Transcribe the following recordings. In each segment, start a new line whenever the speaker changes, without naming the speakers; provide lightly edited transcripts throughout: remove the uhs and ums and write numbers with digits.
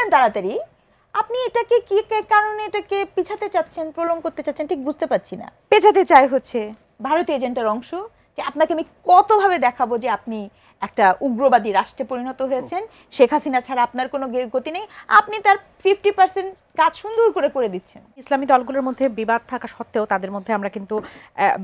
দেন তাড়াতাড়ি, আপনি এটাকে কি কারণে এটাকে পিছাতে চাচ্ছেন, প্রলং করতে চাচ্ছেন ঠিক বুঝতে পারছি না। পেছাতে চাই হচ্ছে ভারতীয় এজেন্ডার অংশ, যে আপনাকে আমি কতভাবে দেখাবো যে আপনি একটা উগ্রবাদী রাষ্ট্রে পরিণত হয়েছেন, শেখ হাসিনা ছাড়া আপনার কোনো গতি নেই, আপনি তার 50% কাজ সুন্দর করে করে দিচ্ছেন।
ইসলামী দলগুলোর মধ্যে বিবাদ থাকা সত্ত্বেও তাদের মধ্যে আমরা কিন্তু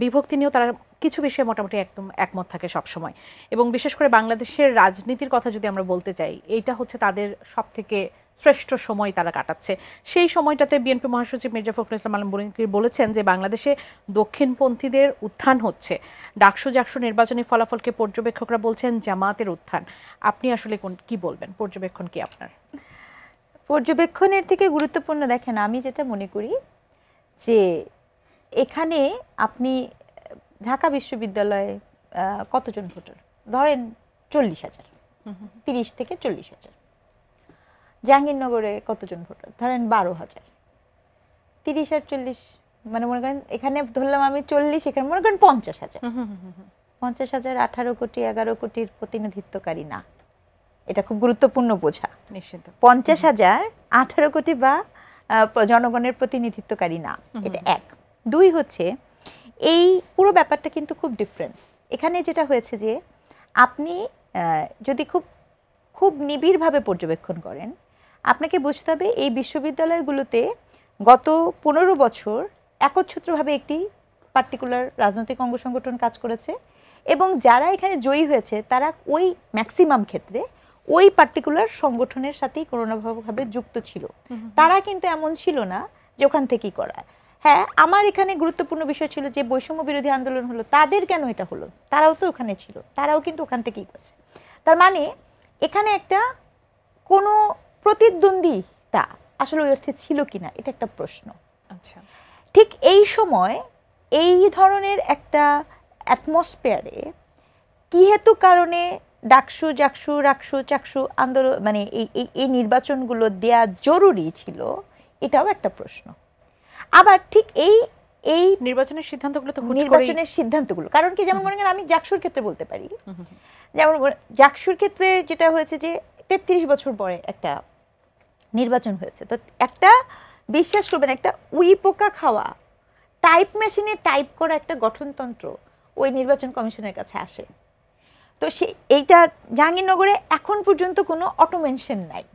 বিভক্তি নিয়েও তারা কিছু বিষয়ে মোটামুটি একদম একমত থাকে সবসময়, এবং বিশেষ করে বাংলাদেশের রাজনীতির কথা যদি আমরা বলতে চাই, এইটা হচ্ছে তাদের সব থেকে শ্রেষ্ঠ সময় তারা কাটাচ্ছে। সেই সময়টাতে বিএনপি মহাসচিব মির্জা ফখরুল ইসলাম আলমগীর বলেছেন যে বাংলাদেশে দক্ষিণপন্থীদের উত্থান হচ্ছে, ডাকসু জাকসু নির্বাচনী ফলাফলকে পর্যবেক্ষকরা বলছেন জামাতের উত্থান। আপনি আসলে কি বলবেন, পর্যবেক্ষণ কি আপনার?
পর্যবেক্ষণের থেকে গুরুত্বপূর্ণ দেখেন, আমি যেটা মনে করি যে এখানে আপনি ঢাকা বিশ্ববিদ্যালয়ে কতজন ভোটার ধরেন 40,000, 30 থেকে 40,000। জাহাঙ্গীরনগরে কতজন ভোটার ধরেন 12,000। 30 আর 40 মানে মনে করেন এখানে ধরলাম আমি 40, এখানে মনে করেন 50,000। 50,000 18 কোটি 11 কোটির প্রতিনিধিত্বকারী না, এটা খুব গুরুত্বপূর্ণ বোঝা।
নিশ্চিত
50,000 18 কোটি বা জনগণের প্রতিনিধিত্বকারী না, এটা এক। দুই হচ্ছে এই পুরো ব্যাপারটা কিন্তু খুব ডিফারেন্ট। এখানে যেটা হয়েছে যে আপনি যদি খুব খুব নিবিড়ভাবে পর্যবেক্ষণ করেন, আপনাকে বুঝতে হবে এই বিশ্ববিদ্যালয়গুলোতে গত 15 বছর একচ্ছত্রভাবে একটি পার্টিকুলার রাজনৈতিক অঙ্গ সংগঠন কাজ করেছে, এবং যারা এখানে জয়ী হয়েছে তারা ওই ম্যাক্সিমাম ক্ষেত্রে ওই পার্টিকুলার সংগঠনের সাথেই কোনো না ভাবে যুক্ত ছিল। তারা কিন্তু এমন ছিল না যে ওখান থেকেই করা। হ্যাঁ, আমার এখানে গুরুত্বপূর্ণ বিষয় ছিল যে বৈষম্য বিরোধী আন্দোলন হলো, তাদের কেন এটা হলো, তারাও তো ওখানে ছিল, তারাও কিন্তু ওখান থেকেই করছে। তার মানে এখানে একটা কোনো প্রতিদ্বন্দ্বিতা আসলে ওই অর্থে ছিল কিনা, এটা একটা প্রশ্ন।
আচ্ছা,
ঠিক এই সময় এই ধরনের একটা অ্যাটমসফিয়ারে কি হেতু কারণে ডাকসু জাকসু রাকসু চাকসু আন্দোলন মানে এই নির্বাচনগুলো দেয়া জরুরি ছিল, এটাও একটা প্রশ্ন। আবার ঠিক এই
নির্বাচনের সিদ্ধান্তগুলো তো
নির্বাচনের সিদ্ধান্তগুলো কারণ কি, যেমন মনে করেন আমি জাকসুর ক্ষেত্রে বলতে পারি, যেমন জাকসুর ক্ষেত্রে যেটা হয়েছে যে 33 বছর পরে একটা নির্বাচন হয়েছে, তো একটা বিশ্বাস করবেন একটা উই পোকা খাওয়া টাইপ মেশিনে টাইপ করা একটা গঠনতন্ত্র ওই নির্বাচন কমিশনের কাছে আসে। তো এইটা জাহাঙ্গীরনগরে এখন পর্যন্ত কোনো অটোমেশন নাই,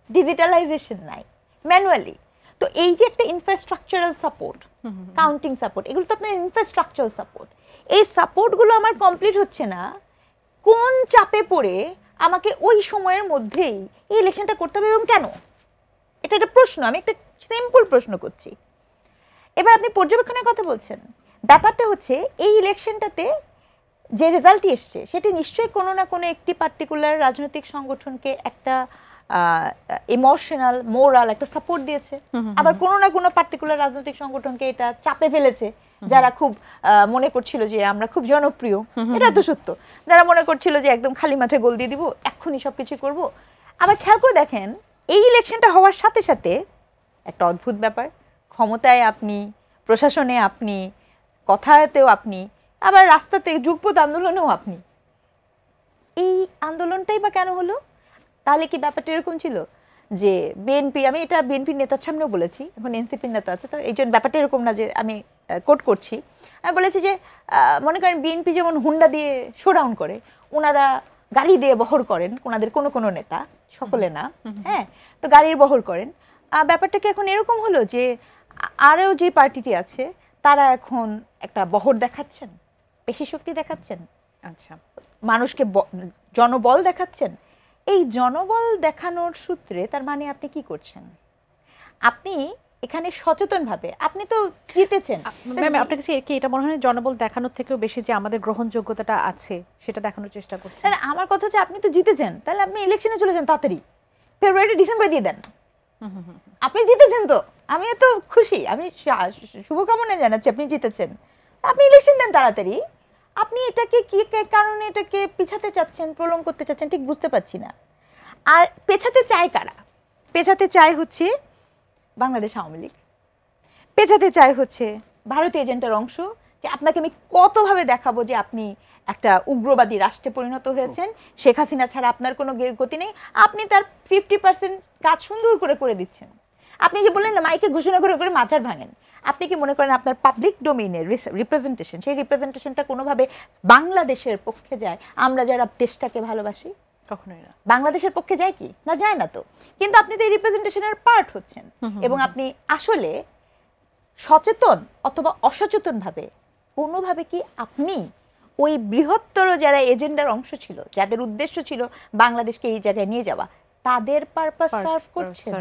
ডিজিটালাইজেশন নাই, ম্যানুয়ালি। তো এই যে একটা ইনফ্রাস্ট্রাকচারাল সাপোর্ট, কাউন্টিং সাপোর্ট, এগুলো তো আপনার ইনফ্রাস্ট্রাকচারাল সাপোর্ট, এই সাপোর্টগুলো আমার কমপ্লিট হচ্ছে না। কোন চাপে পড়ে আমাকে ওই সময়ের মধ্যেই এই ইলেকশনটা করতে হবে এবং কেন, এটা একটা প্রশ্ন, আমি একটা সিম্পল প্রশ্ন করছি। এবার আপনি পর্যবেক্ষণের কথা বলছেন, ব্যাপারটা হচ্ছে এই ইলেকশনটাতে যে রেজাল্টই এসছে সেটি নিশ্চয়ই কোনো না কোনো একটি পার্টিকুলার রাজনৈতিক সংগঠনকে একটা ইমোশনাল মোরাল একটা সাপোর্ট দিয়েছে, আবার কোনো না কোনো পার্টিকুলার রাজনৈতিক সংগঠনকে এটা চাপে ফেলেছে, যারা খুব মনে করছিল যে আমরা খুব জনপ্রিয়, এটা তো সত্য, যারা মনে করছিল যে একদম খালি মাঠে গোল দিয়ে দিব, এক্ষুনি সবকিছু করব। আবার খেয়াল করে দেখেন এই ইলেকশনটা হওয়ার সাথে সাথে একটা অদ্ভুত ব্যাপার, ক্ষমতায় আপনি, প্রশাসনে আপনি, কথাতেও আপনি, আবার রাস্তাতে যুগপৎ আন্দোলনেও আপনি। এই আন্দোলনটাই বা কেন হলো? তাহলে কি ব্যাপারটা এরকম ছিল যে বিএনপি, আমি এটা বিএনপির নেতার সামনেও বলেছি, এখন এনসিপির নেতা আছে, তো এই জন্য ব্যাপারটা এরকম না যে আমি কোট করছি, আমি বলেছি যে মনে করেন বিএনপি যেমন হুন্ডা দিয়ে শোডাউন করে, ওনারা গাড়ি দিয়ে বহর করেন, ওনাদের কোনো কোনো নেতা, সকলে না, হ্যাঁ, তো গাড়ির বহর করেন। ব্যাপারটা কি এখন এরকম হলো যে আরও যে পার্টিটি আছে তারা এখন একটা বহর দেখাচ্ছেন, পেশি শক্তি দেখাচ্ছেন,
আচ্ছা,
মানুষকে জনবল দেখাচ্ছেন। এই জনবল দেখানোর সূত্রে তার মানে আপনি কি করছেন? আপনি এখানে সচেতনভাবে, আপনি তো জিতেছেন,
ম্যাম আপনার কাছে কি এটা মনে হয় জনবল দেখানোর থেকেও বেশি যে আমাদের গ্রহণযোগ্যতাটা আছে সেটা দেখানোর চেষ্টা করছেন?
আমার কথা হচ্ছে আপনি তো জিতেছেন, তাহলে আপনি ইলেকশনে চলে যান তাড়াতাড়ি, ফেব্রুয়ারি ডিসেম্বরে দিয়ে দেন। আপনি জিতেছেন, তো আমি এত খুশি, আমি শুভকামনা জানাচ্ছি আপনি জিতেছেন, আপনি ইলেকশন দেন তাড়াতাড়ি। আপনি এটাকে কি কারণে এটাকে পিছাতে চাচ্ছেন, প্রলং করতে চাচ্ছেন ঠিক বুঝতে পারছি না। আর পেছাতে চায় কারা? পেছাতে চায় হচ্ছে বাংলাদেশ আওয়ামী লীগ, পেছাতে চায় হচ্ছে ভারতীয় এজেন্ডার অংশ, যে আপনাকে আমি কতভাবে দেখাবো যে আপনি একটা উগ্রবাদী রাষ্ট্রে পরিণত হয়েছেন। শেখ হাসিনা ছাড়া আপনার কোনো গতি নেই। আপনি তার 50% কাজ সুন্দর করে করে দিচ্ছেন। আপনি যে বললেন না মাইকে ঘোষণা করে করে মাচার ভাঙেন, আপনি কি মনে করেন আপনার পাবলিক ডোমেইনের রিপ্রেজেন্টেশন, সেই রিপ্রেজেন্টেশনটা কোনোভাবে বাংলাদেশের পক্ষে যায়? আমরা যারা দেশটাকে ভালোবাসি
কখনোই না।
বাংলাদেশের পক্ষে যায় কি না? যায় না তো। কিন্তু আপনি তো এই রিপ্রেজেন্টেশনের পার্ট হচ্ছেন এবং আপনি আসলে সচেতন অথবা অসচেতন ভাবে কোনোভাবে কি আপনি ওই বৃহত্তর যারা এজেন্ডার অংশ ছিল, যাদের উদ্দেশ্য ছিল বাংলাদেশকে এই জায়গায় নিয়ে যাওয়া, তাদের পারপাস সার্ভ করছেন?